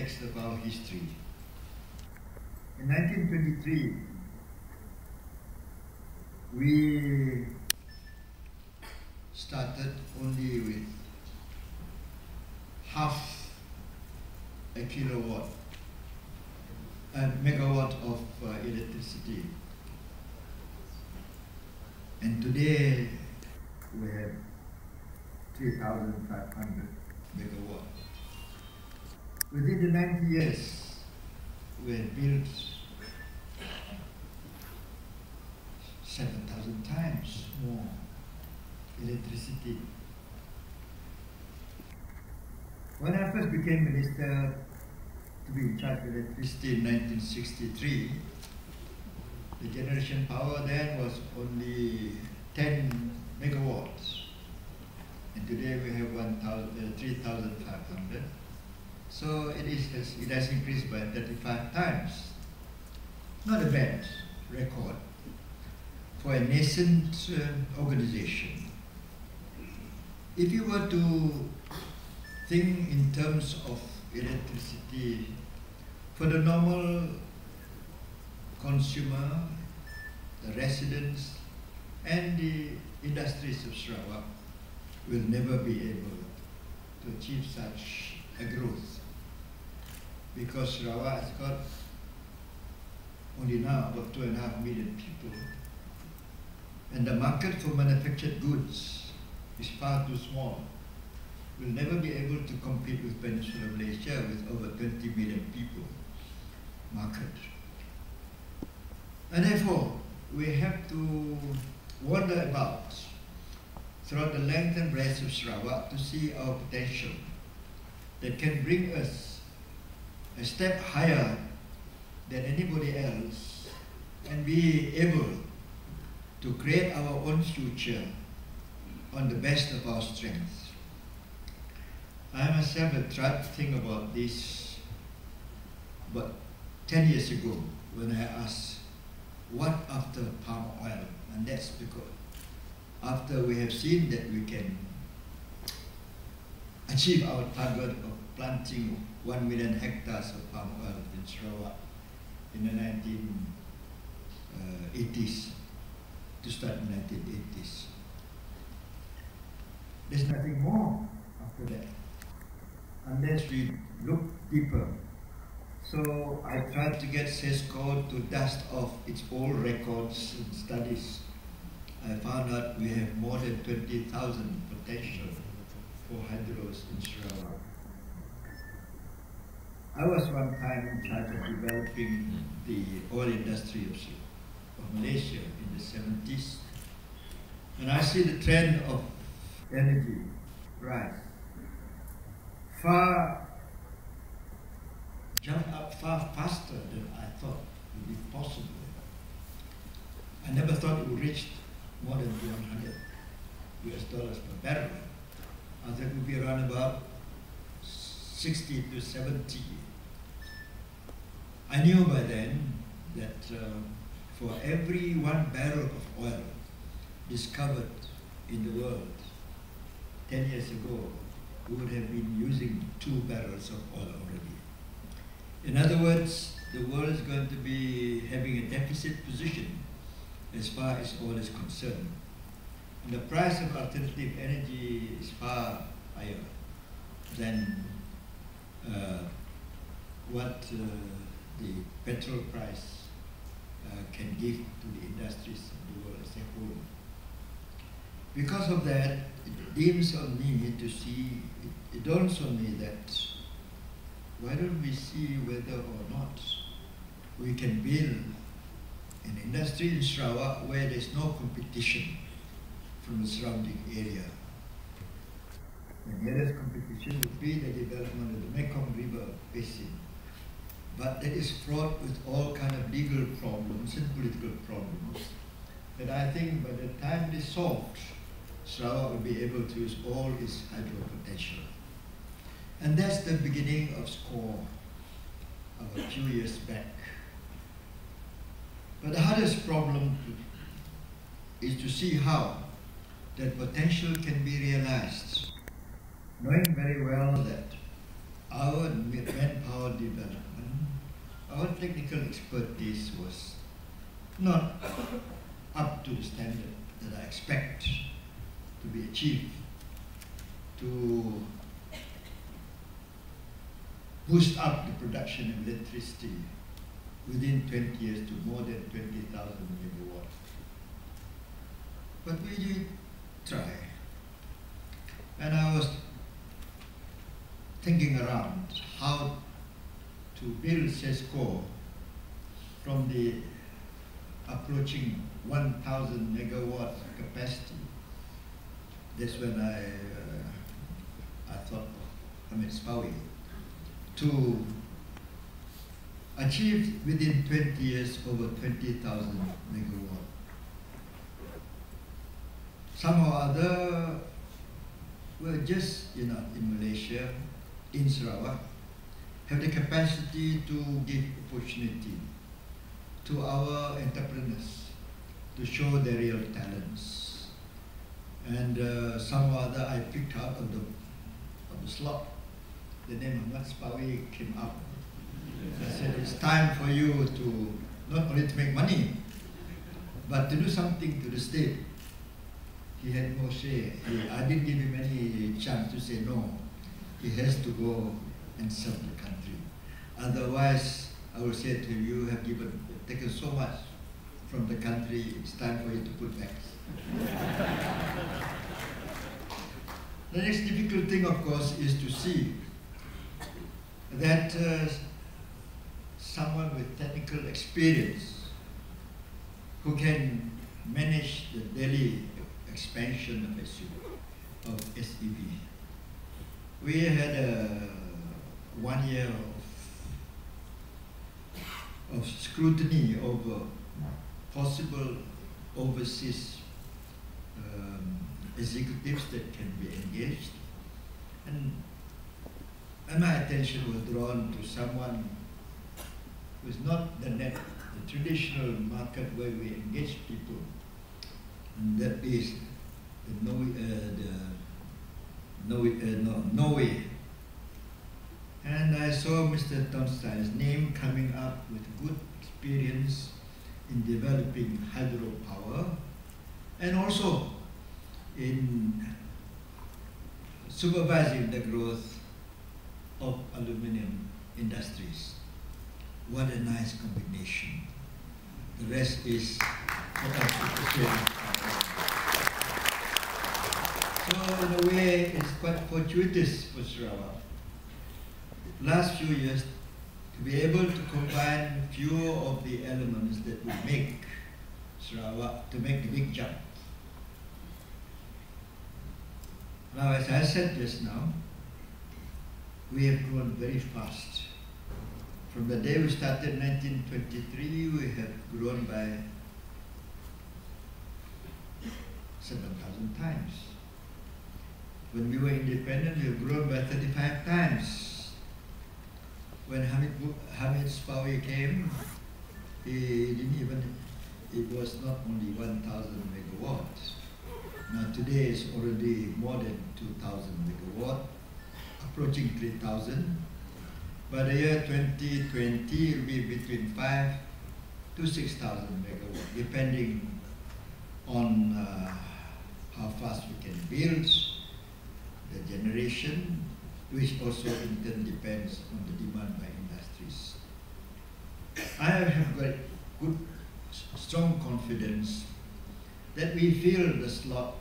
context of our history. In 1923, we started only with half a megawatt of electricity. And today we have 3,500 megawatts. Within the 90 years, we have built 7,000 times more electricity. When I first became minister to be in charge of electricity in 1963, the generation power then was only 10 megawatts. And today we have 3,500. So it has increased by 35 times. Not a bad record for a nascent organization. If you were to think in terms of electricity, for the normal consumer, the residents, and the industries of Sarawak will never be able to achieve such a growth, because Sarawak has got only now about 2.5 million people, and the market for manufactured goods is far too small. We'll never be able to compete with Peninsular Malaysia with over 20 million people market. And therefore, we have to wander about throughout the length and breadth of Sarawak to see our potential that can bring us a step higher than anybody else and be able to create our own future on the best of our strengths. I myself have tried to think about this about 10 years ago when I asked, what after palm oil? And that's because after we have seen that we can achieve our target of planting 1 million hectares of palm oil in Sarawak in the 1980s, to start in the 1980s. There's nothing more after that, unless we look deeper. So I tried to get SESCO to dust off its old records and studies. I found out we have more than 20,000 potential for hydros in Sarawak. I was one time in charge of developing the oil industry of Malaysia in the 70s. And I see the trend of energy rise. Jumped up far faster than I thought would be possible. I never thought it would reach more than $100 per barrel. I thought it would be around about 60 to 70. I knew by then that for every 1 barrel of oil discovered in the world 10 years ago, we would have been using 2 barrels of oil already. In other words, the world is going to be having a deficit position as far as oil is concerned. And the price of alternative energy is far higher than what the petrol price can give to the industries of the world as a whole. Because of that, it dawns on me to see, it dawns on me that why don't we see whether or not we can build an industry in Sarawak where there's no competition from the surrounding area. The nearest competition would be the development of the Mekong River Basin. But that is fraught with all kind of legal problems and political problems that I think by the time it is solved, Sarawak will be able to use all its hydro potential. And that's the beginning of SCORE of a few years back. But the hardest problem is to see how that potential can be realized, knowing very well that our manpower technical expertise was not up to the standard that I expect to be achieved to boost up the production of electricity within 20 years to more than 20,000 megawatts. But we did try. And I was thinking around how to build CESCO from the approaching 1,000 megawatt capacity. That's when I thought of Hamid Spawi to achieve within 20 years over 20,000 megawatt. Some or other were just, in Malaysia, in Sarawak, have the capacity to give opportunity to our entrepreneurs to show their real talents. And some or other I picked out of the slot. The name Hamid Spawi came up. I said, it's time for you to not only to make money, but to do something to the state. He had no say. I didn't give him any chance to say no. He has to go and serve the country. Otherwise, I will say to him, you have taken so much from the country, it's time for you to put back. The next difficult thing, of course, is to see that someone with technical experience who can manage the daily expansion of SEB. We had 1 year of scrutiny over possible overseas executives that can be engaged, and my attention was drawn to someone who is not the traditional market where we engage people, and that is Norway. And I saw Mr. Tonstein's name coming up with good experience in developing hydropower and also in supervising the growth of aluminum industries. What a nice combination. The rest is what I should say. So in a way, it's quite fortuitous for Sarawak. Last few years, to be able to combine few of the elements that would make Sarawak to make the big jump. Now, as I said just now, we have grown very fast. From the day we started in 1923, we have grown by 7,000 times. When we were independent, we have grown by 35 times. When Hamid Spawi came, it was not only 1,000 megawatts. Now today it's already more than 2,000 megawatt, approaching 3,000. By the year 2020, it will be between 5,000 to 6,000 megawatt, depending on how fast we can build, the generation, which also in turn depends on the demand by industries. I have got good, strong confidence that we fill the slot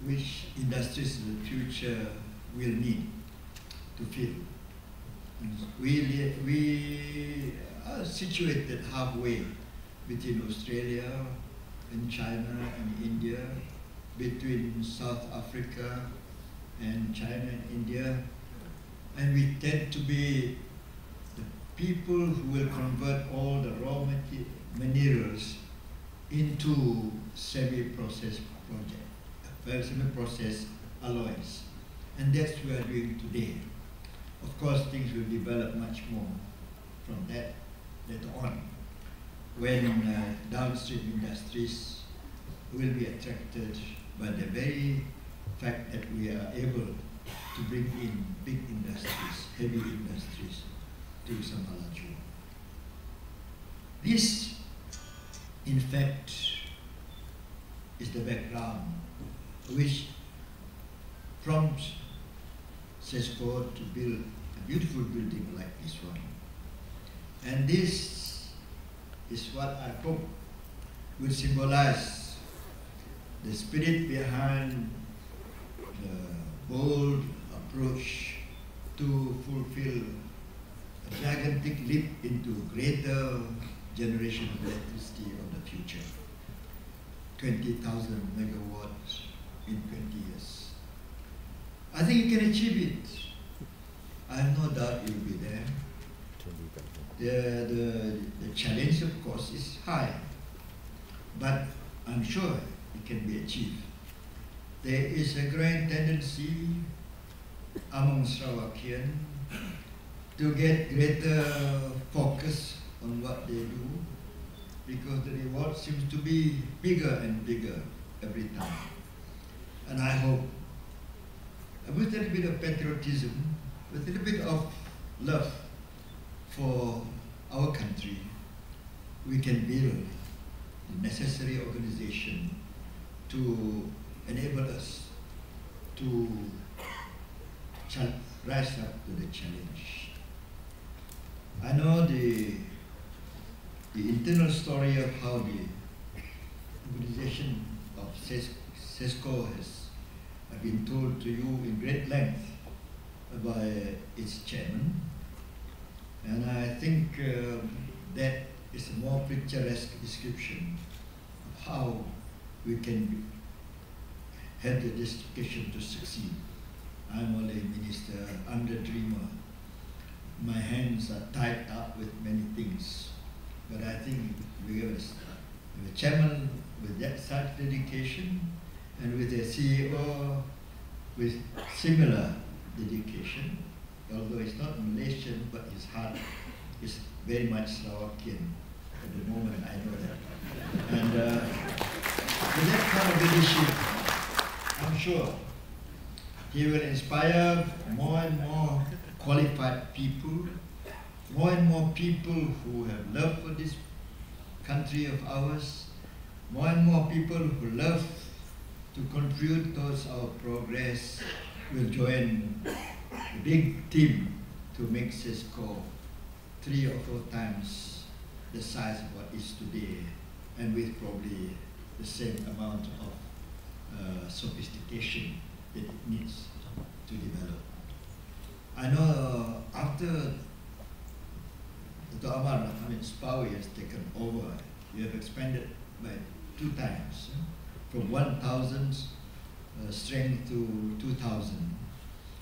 which industries in the future will need to fill. We are situated halfway between Australia and China and India, between South Africa and China and India, and we tend to be the people who will convert all the raw minerals into semi-processed semi-processed alloys, and that's what we are doing today. Of course, things will develop much more from that later on, when downstream industries will be attracted by the very fact that we are able to bring in big industries, heavy industries. to Samalaju. This, in fact, is the background which prompts CESCO to build a beautiful building like this one. And this is what I hope will symbolize the spirit behind the bold approach to fulfill a gigantic leap into greater generation of electricity of the future. 20,000 megawatts in 20 years. I think you can achieve it. I have no doubt you will be there. The challenge, of course, is high, but I'm sure it can be achieved. There is a growing tendency among Sarawakian to get greater focus on what they do, because the reward seems to be bigger and bigger every time. And I hope, with a little bit of patriotism, with a little bit of love for our country, we can build the necessary organization to enable us to rise up to the challenge. I know the internal story of how the organization of CESCO has been told to you in great length by its chairman, and I think that is a more picturesque description of how we can have the justification to succeed. I'm only a minister, I'm the dreamer. My hands are tied up with many things, but I think we have a chairman with that such dedication, and with a CEO with similar dedication, although he's not Malaysian, but his heart is very much Slovakian at the moment, I know that. And with that kind of leadership, I'm sure he will inspire more and more qualified people, more and more people who have love for this country of ours, more and more people who love to contribute towards our progress will join the big team to make CESCO 3 or 4 times the size of what it is today, and with probably the same amount of sophistication that it needs to develop. I know after Dr. Amar Hamid Spawi has taken over, we have expanded by 2 times, from 1,000 strength to 2,000.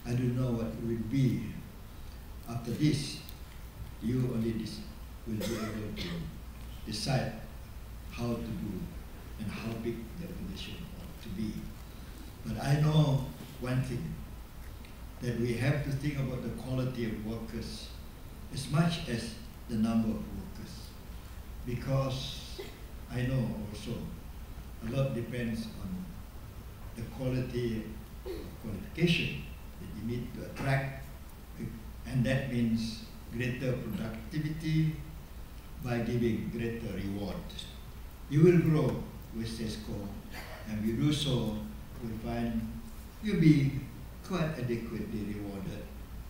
I don't know what it will be after this. You only will be able to decide how to do and how big the organization ought to be. But I know one thing, that we have to think about the quality of workers as much as the number of workers, because I know also a lot depends on the quality of qualification that you need to attract, and that means greater productivity by giving greater reward. You will grow with CESCO, and we do so, we'll find you'll be quite adequately rewarded,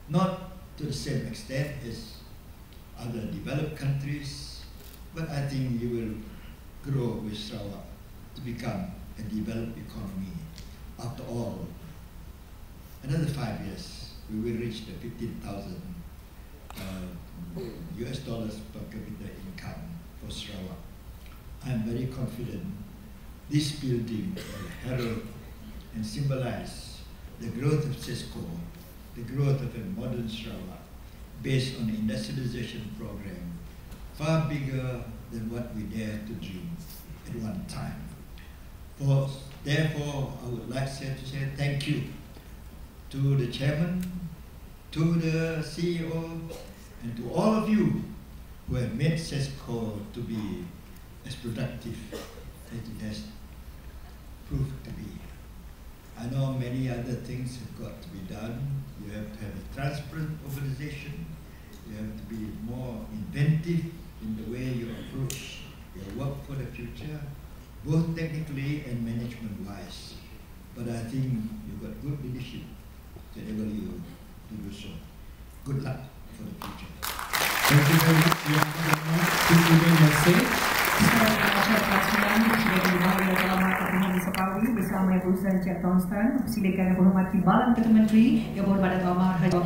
not to the same extent as other developed countries, but I think you will grow with Sarawak to become a developed economy. After all, another 5 years, we will reach the 15,000 US dollars per capita income for Sarawak. I'm very confident this building will herald and symbolize the growth of CESCO, the growth of a modern Sarawak, based on an industrialization program far bigger than what we dare to dream at one time. Therefore, I would like to say thank you to the chairman, to the CEO, and to all of you who have made CESCO to be as productive as it has proved to be. I know many other things have got to be done. You have to have a transparent organization. You have to be more inventive in the way you approach your work for the future, both technically and management-wise. But I think you've got good leadership to enable you to do so. Good luck for the future. Thank you very much. Concluding message. Bersama Ibu Encik Tonstan, silakan hormati Balang Ketua Menteri yang berhormat Datuk Ahmad Haji